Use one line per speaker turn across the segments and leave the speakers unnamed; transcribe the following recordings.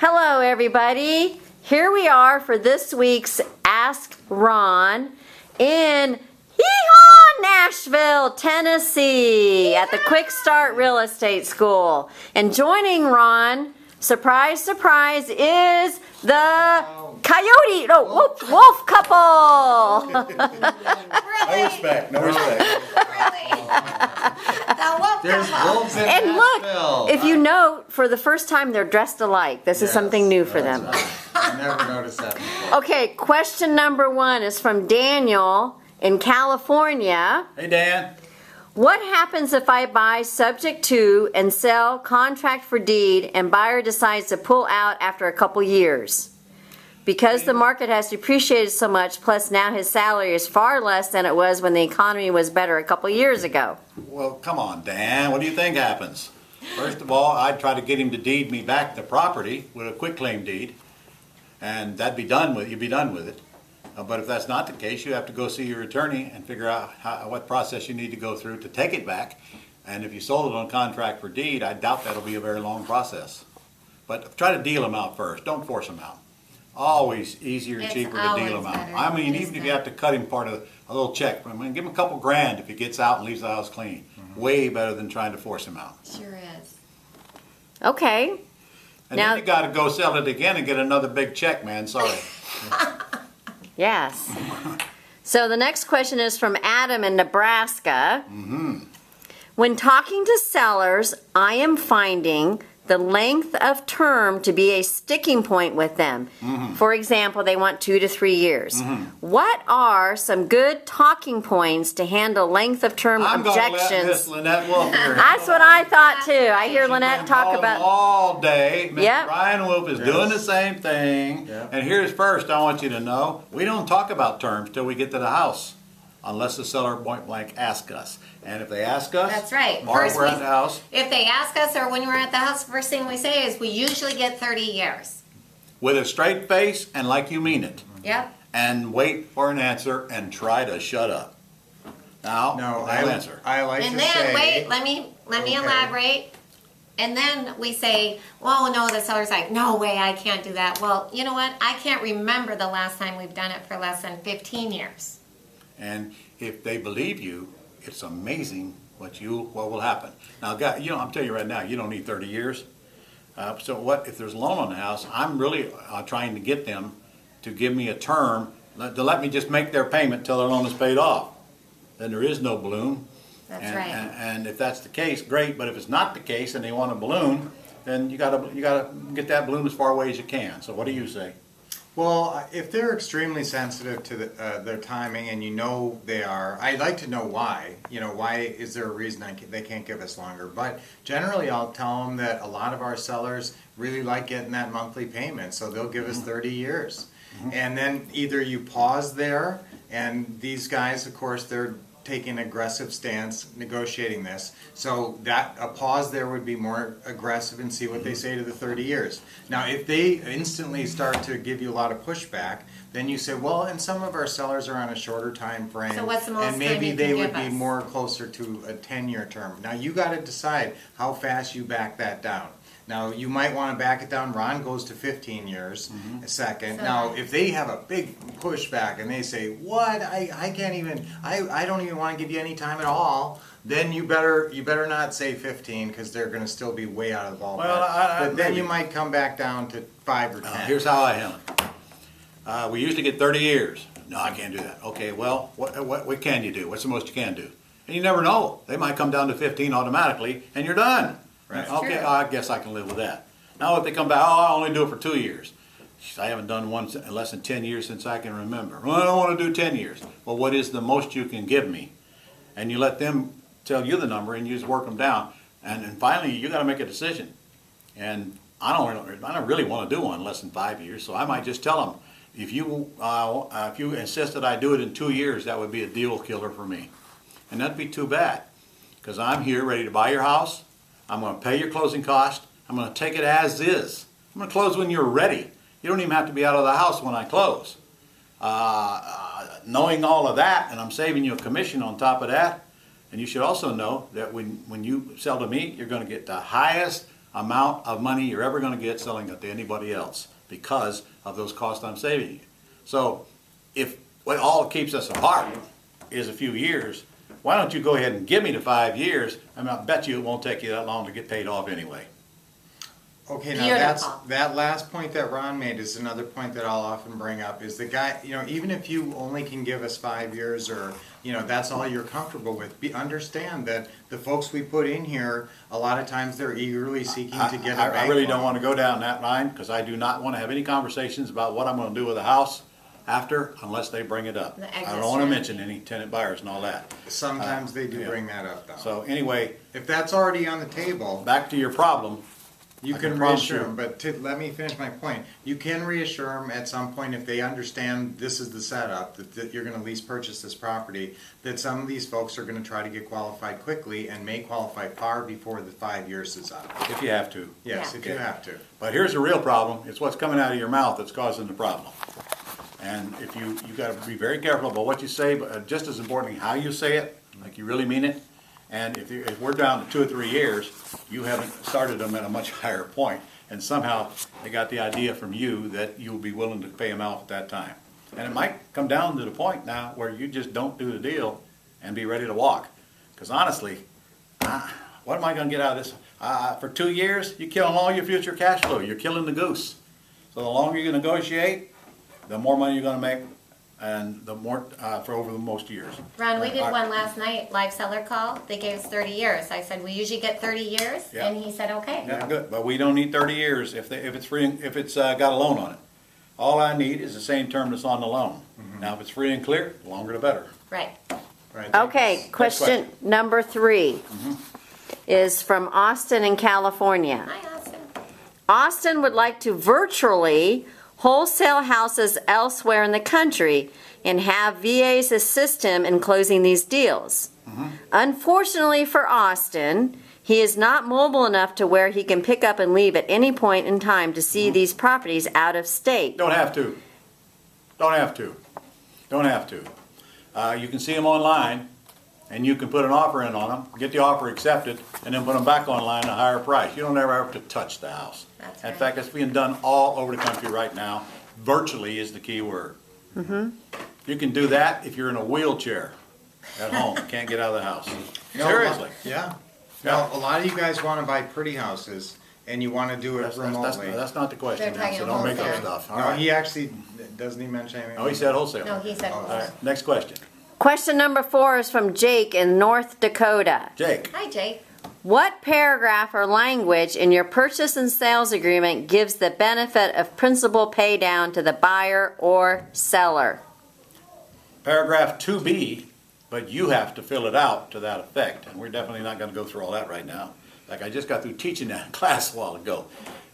Hello, everybody. Here we are for this week's Ask Ron in Yeehaw, Nashville, Tennessee, at the Quick Start Real Estate School. And joining Ron, surprise, surprise, is the wolf couple.
No respect, no respect.
There's wolves in
And
Nashville.
look, if you note, for the first time, they're dressed alike. This is something new for them.
I never noticed that before.
Okay, question number 1 is from Daniel in California.
Hey, Dan.
What happens if I buy subject to and sell contract for deed and buyer decides to pull out after a couple years? Because the market has depreciated so much, plus now his salary is far less than it was when the economy was better a couple years ago.
Well, come on, Dan. What do you think happens? First of all, I'd try to get him to deed me back the property with a quitclaim deed, and that'd be done with. You'd be done with it. But if that's not the case, you have to go see your attorney and figure out what process you need to go through to take it back. And if you sold it on contract for deed, I doubt that'll be a very long process. But try to deal them out first. Don't force them out. Always easier and
It's
cheaper to deal
always
them out.
better,
I mean,
isn't
even if you
it?
have to cut him part of a little check, give him a couple grand if he gets out and leaves the house clean. Way better than trying to force him out.
Sure is.
Okay.
And
Now-
then you got to go sell it again and get another big check, man. Sorry.
Yes. So the next question is from Adam in Nebraska. When talking to sellers, I am finding the length of term to be a sticking point with them. For example, they want 2 to 3 years. What are some good talking points to handle length of term
I'm going to let Miss
objections?
Lynette Wolf here.
That's what I thought too. I hear
She's
Lynette
been
talk
calling
about.
all day. Miss
Yep.
Brian Wolf is doing the same thing.
Yep.
And here's first, I want you to know, we don't talk about terms till we get to the house, unless the seller point blank asks us. And if they ask us,
That's right.
or
First
we're
we-
at the house,
If they ask us or when we're at the house, first thing we say is we usually get 30 years.
with a straight face and like you mean it,
Yep.
and wait for an answer and try to shut up. Now,
No,
I'll answer.
I like
And
to
then
say.
wait, let me
Okay.
elaborate. And then we say, well, no, the seller's like, no way, I can't do that. Well, you know what? I can't remember the last time we've done it for less than 15 years.
And if they believe you, it's amazing what will happen. Now, guy, I'm telling you right now, you don't need 30 years. So what if there's a loan on the house? I'm really trying to get them to give me a term to let me just make their payment till their loan is paid off. Then there is no balloon.
That's
and,
right.
And if that's the case, great. But if it's not the case and they want a balloon, then you gotta get that balloon as far away as you can. So what do you say?
Well, if they're extremely sensitive to their timing, and you know they are, I'd like to know why. Why is there a reason they can't give us longer? But generally, I'll tell them that a lot of our sellers really like getting that monthly payment, so they'll give us 30 years. And then either you pause there, and these guys, of course, they're taking an aggressive stance negotiating this. So that a pause there would be more aggressive and see what they say to the 30 years. Now, if they instantly start to give you a lot of pushback, then you say, well, and some of our sellers are on a shorter time frame.
So what's the most
and maybe
time you
they
can
would
give
be
us?
more closer to a 10-year term. Now, you got to decide how fast you back that down. Now, you might want to back it down. Ron goes to 15 years a second.
So-
Now, if they have a big pushback and they say, what, I can't even, I don't even want to give you any time at all, then you better not say 15 because they're going to still be way out of the ballpark.
Well,
but then
maybe.
you might come back down to 5 or 10.
Here's how I handle it. We usually get 30 years. No, I can't do that. Okay, well, what can you do? What's the most you can do? And you never know. They might come down to 15 automatically, and you're done.
Right.
Okay,
True.
I guess I can live with that. Now, if they come back, I'll only do it for 2 years. I haven't done one in less than 10 years since I can remember. Well, I don't want to do 10 years. Well, what is the most you can give me? And you let them tell you the number, and you just work them down. And then finally, you got to make a decision. And I don't really want to do one in less than 5 years, so I might just tell them, if you insist that I do it in 2 years, that would be a deal killer for me. And that'd be too bad, because I'm here ready to buy your house. I'm going to pay your closing cost. I'm going to take it as is. I'm going to close when you're ready. You don't even have to be out of the house when I close. Knowing all of that, and I'm saving you a commission on top of that, and you should also know that when you sell to me, you're going to get the highest amount of money you're ever gonna get selling it to anybody else because of those costs I'm saving you. So if what all keeps us apart is a few years, why don't you go ahead and give me the 5 years? I mean, I bet you it won't take you that long to get paid off anyway.
Okay, now that's,
Beautiful.
that last point that Ron made is another point that I'll often bring up, is the guy, you know, even if you only can give us 5 years, or, you know, that's all you're comfortable with, understand that the folks we put in here, a lot of times they're eagerly seeking to get a
I
bank
really don't
loan.
wanna go down that line, because I do not wanna have any conversations about what I'm gonna do with the house after, unless they bring it up.
The
I
exit
don't wanna
strategy.
mention any tenant buyers and all that.
Sometimes they do
yeah.
bring that up though.
So anyway,
If that's already on the table,
back to your problem.
you
I
can
can promise
reassure
you.
them, but let me finish my point. You can reassure them at some point if they understand this is the setup, that you're gonna lease purchase this property, that some of these folks are gonna try to get qualified quickly and may qualify far before the 5 years is up.
If you have to.
Yes,
Yeah.
if you have to.
But here's the real problem, it's what's coming out of your mouth that's causing the problem. And if you gotta be very careful about what you say, but just as importantly, how you say it, like you really mean it. And if we're down to 2 or 3 years, you haven't started them at a much higher point, and somehow they got the idea from you that you'll be willing to pay them out at that time. And it might come down to the point now where you just don't do the deal and be ready to walk. Because honestly, what am I gonna get out of this? For 2 years, you're killing all your future cash flow. You're killing the goose. So the longer you negotiate, the more money you're gonna make, and the more, for over the most years.
Ron, we did
All right.
one last night, live seller call. They gave us 30 years. I said, we usually get 30 years,
Yeah.
and he said, okay.
Yeah, good, but we don't need 30 years if it's free, if it's got a loan on it. All I need is the same term that's on the loan. Now, if it's free and clear, the longer the better.
Right.
Right?
Okay, question number 3 is from Austin in California.
Hi, Austin.
Austin would like to virtually wholesale houses elsewhere in the country and have VAs assist him in closing these deals. Unfortunately for Austin, he is not mobile enough to where he can pick up and leave at any point in time to see these properties out of state.
Don't have to. Don't have to. Don't have to. You can see them online, and you can put an offer in on them, get the offer accepted, and then put them back online at a higher price. You don't ever have to touch the house.
That's
In
right.
fact, it's being done all over the country right now. Virtually is the key word. You can do that if you're in a wheelchair at home, can't get out of the house.
No,
Seriously.
Yeah. Now, a lot of you guys wanna buy pretty houses, and you wanna do it
That's
remotely.
not the question,
They're talking
so don't make up
wholesale.
stuff. All
No,
right.
he actually, doesn't he mention anything?
No, he said wholesale.
No, he said
Oh,
All
wholesale.
right, next question.
Question number 4 is from Jake in North Dakota.
Jake,
Hi, Jake.
What paragraph or language in your purchase and sales agreement gives the benefit of principal pay down to the buyer or seller?
paragraph 2B, but you have to fill it out to that effect, and we're definitely not gonna go through all that right now. Like, I just got through teaching that in class a while ago.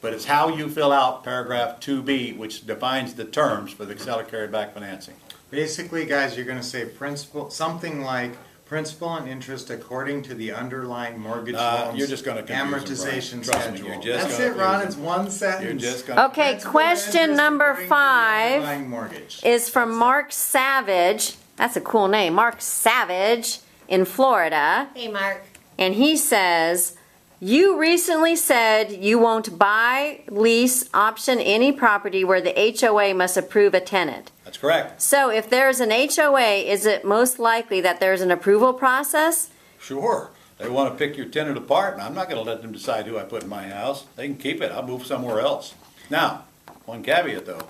But it's how you fill out paragraph 2B, which defines the terms for the seller carryback financing.
Basically, guys, you're gonna say principal, something like principal and interest according to the underlying mortgage loans.
you're just gonna confuse them, Brian.
Amortization
Trust me,
schedule.
you're just
That's
gonna
it, Ron,
confuse
it's one sentence.
You're just gonna.
Okay,
Principal and
question
interest
number
according to the
5
underlying mortgage.
is from Mark Savage. That's a cool name. Mark Savage in Florida.
Hey, Mark.
And he says, you recently said you won't buy, lease, option any property where the HOA must approve a tenant.
That's correct.
So if there's an HOA, is it most likely that there's an approval process?
Sure. They wanna pick your tenant apart, and I'm not gonna let them decide who I put in my house. They can keep it, I'll move somewhere else. Now, one caveat though,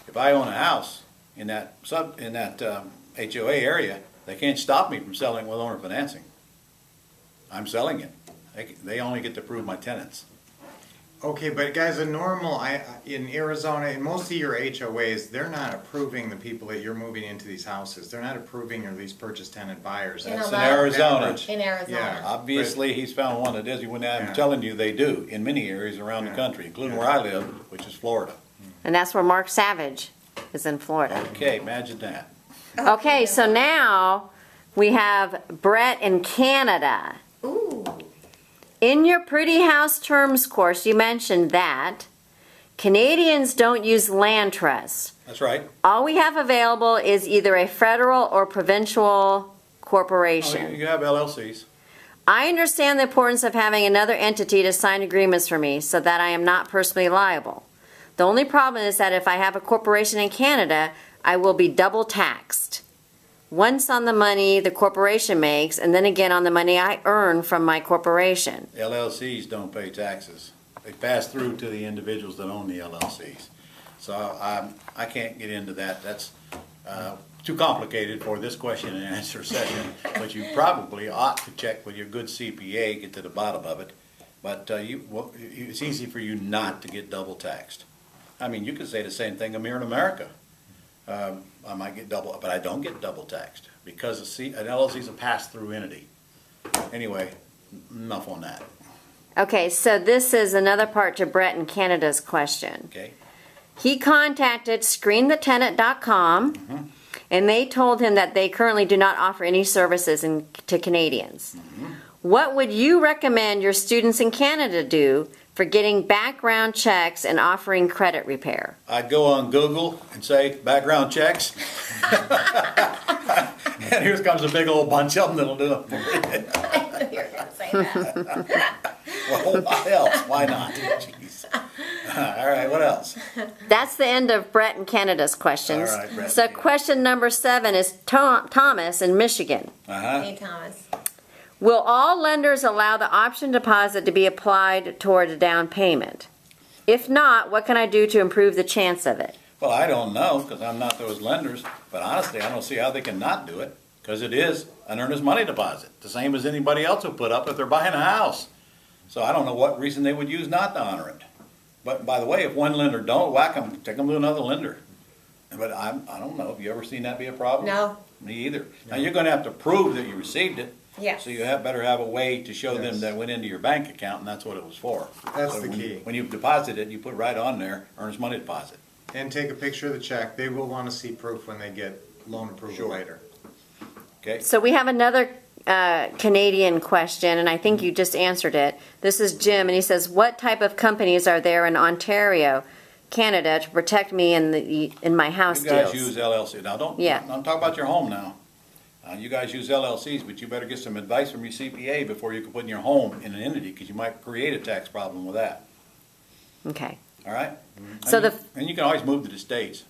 if I own a house in that HOA area, they can't stop me from selling with owner financing. I'm selling it. They only get to approve my tenants.
Okay, but guys, in Arizona, in most of your HOAs, they're not approving the people that you're moving into these houses. They're not approving your lease purchase tenant buyers.
In
That's in
lot-
Arizona.
In Arizona.
Yeah.
Obviously, he's found one that is, I'm
Yeah.
telling you, they do, in many areas around the
Yeah.
country, including where I live, which is Florida.
And that's where Mark Savage is in Florida.
Okay, imagine that.
Okay, so now we have Brett in Canada.
Ooh.
In your Pretty House Terms course, you mentioned that Canadians don't use land trusts.
That's right.
All we have available is either a federal or provincial
Oh,
corporation.
you have LLCs.
I understand the importance of having another entity to sign agreements for me so that I am not personally liable. The only problem is that if I have a corporation in Canada, I will be double taxed. Once on the money the corporation makes, and then again on the money I earn from my corporation.
LLCs don't pay taxes. They pass through to the individuals that own the LLCs. So I can't get into that. That's too complicated for this question and answer session. But you probably ought to check with your good CPA, get to the bottom of it. But it's easy for you not to get double taxed. I mean, you could say the same thing of here in America. I might get double, but I don't get double taxed because an LLC is a pass-through entity. Anyway, enough on that.
Okay, so this is another part to Brett in Canada's question.
Okay.
He contacted screenthetenant.com and they told him that they currently do not offer any services to Canadians. What would you recommend your students in Canada do for getting background checks and offering credit repair?
I'd go on Google and say background checks. And here comes a big old bunch of them that'll do it for me.
You're gonna say that.
Well, why else? Why not? Jeez. All right, what else?
That's the end of Brett in Canada's questions.
All right, Brett.
So question number 7 is Thomas in Michigan.
Hey, Thomas.
Will all lenders allow the option deposit to be applied toward a down payment? If not, what can I do to improve the chance of it?
Well, I don't know because I'm not those lenders, but honestly, I don't see how they can not do it because it is an earnest money deposit, the same as anybody else will put up if they're buying a house. So I don't know what reason they would use not to honor it. But by the way, if one lender don't, whack them, take them to another lender. But I don't know. Have you ever seen that be a problem?
No.
Me either. Now, you're going to have to prove that you received it.
Yes.
So you better have a way to show them
Yes.
that it went into your bank account, and that's what it was for.
That's
So
the
when-
key.
When you deposit it, you put right on there, earnest money deposit.
And take a picture of the check. They will want to see proof when they get loan approval
Sure.
later.
Okay?
So we have another Canadian question, and I think you just answered it. This is Jim, and he says, what type of companies are there in Ontario, Canada, to protect me in my house
You guys
deals?
use LLC. Now,
Yeah.
I'm talking about your home now. You guys use LLCs, but you better get some advice from your CPA before you can put in your home in an entity, because you might create a tax problem with that.
Okay.
All right?
So
And you can always move to the States.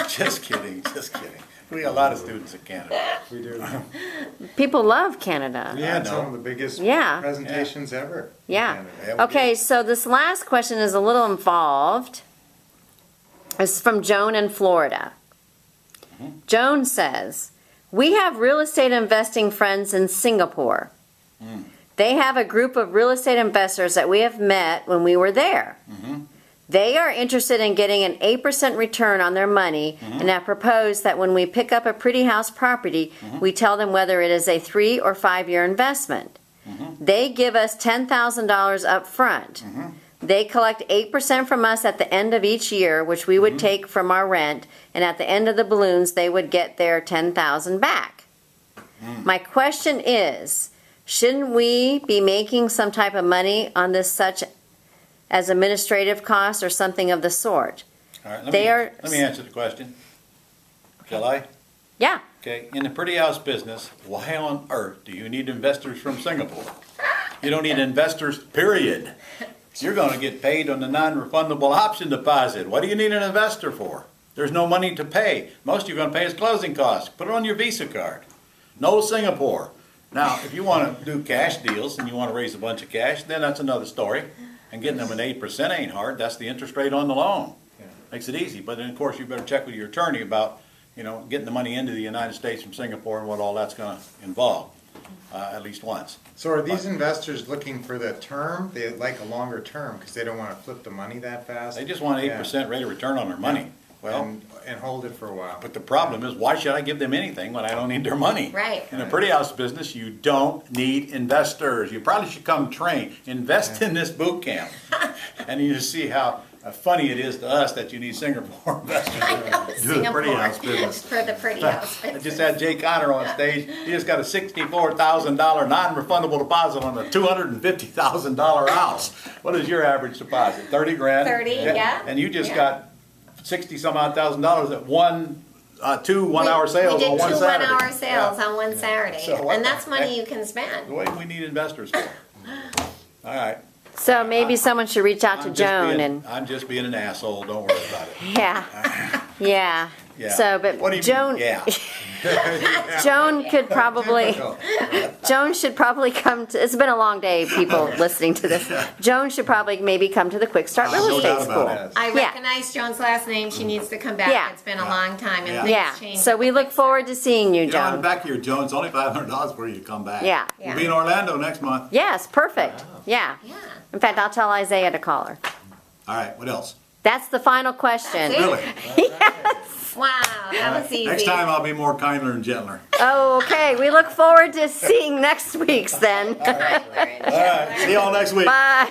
Just kidding, just kidding. We got a lot of students in Canada.
We do.
people love Canada.
We had
know.
some of the biggest
Yeah.
presentations ever. in
Yeah.
Canada.
Yeah, we
Okay, so this last question is a little involved. It's from Joan in Florida. Joan says, we have real estate investing friends in Singapore. They have a group of real estate investors that we have met when we were there. They are interested in getting an 8% return on their money and have proposed that when we pick up a pretty house property, we tell them whether it is a 3 or 5 year investment. They give us $10,000 up front. They collect 8% from us at the end of each year, which we would take from our rent, and at the end of the balloons, they would get their $10,000 back. My question is, shouldn't we be making some type of money on this, such as administrative costs or something of the sort?
All right, let
They
me answer the question. Shall I?
Yeah.
Okay, in the pretty house business, why on earth do you need investors from Singapore? You don't need investors, period. You're going to get paid on the non-refundable option deposit. What do you need an investor for? There's no money to pay. Most you're going to pay is closing costs. Put it on your Visa card. No Singapore. Now, if you want to do cash deals and you want to raise a bunch of cash, then that's another story. And getting them an 8% ain't hard. That's the interest rate on the loan. Makes it easy. But then, of course, you better check with your attorney about, getting the money into the United States from Singapore and what all that's going to involve, at least once.
So are these investors looking for the term? They like a longer term because they don't want to flip the money that fast?
They just want 8% rate of return on their money. Well,
And hold it for a while.
but the problem is, why should I give them anything when I don't need their money?
Right.
In a pretty house business, you don't need investors. You probably should come train. Invest in this boot camp. And you just see how funny it is to us that you need Singapore investors to do the pretty house business.
For the pretty house
I
business.
just had Jay Connor on stage. He just got a $64,000 non-refundable deposit on a $250,000 house. What is your average deposit? 30 grand?
30, yeah.
And you just
Yeah.
got 60 some odd $1,000 at one 2 1-hour sales
we
on
did
one
two
Saturday.
1-hour sales
Yeah.
on one Saturday,
So what
and that's
the
money
heck?
you can spend.
What do we need investors for? All right.
So maybe someone should reach out to Joan and,
I'm just being an asshole, don't worry about it.
yeah, yeah.
Yeah.
So, but
What do you
Joan,
mean, yeah?
Joan could probably, Joan should probably come to, it's been a long day, people listening to this. Joan should probably maybe come to the Quick Start Real
No
Estate
doubt
School.
about it.
I
Yeah.
recognize Joan's last name. She needs to come back.
Yeah.
It's been a long time, and
Yeah.
things
Yeah,
change.
so we look forward to seeing you,
You know, on the
Joan.
back of your Jones, only $500 for you to come back.
Yeah.
We'll be in Orlando next month.
Yes, perfect, yeah.
Yeah.
In fact, I'll tell Isaiah to call her.
All right, what else?
That's the final question.
That's
Really?
Wow, that was easy.
Next time I'll be more kinder and gentler.
Okay, we look forward to seeing next week's then.
All right, see y'all next week.
Bye.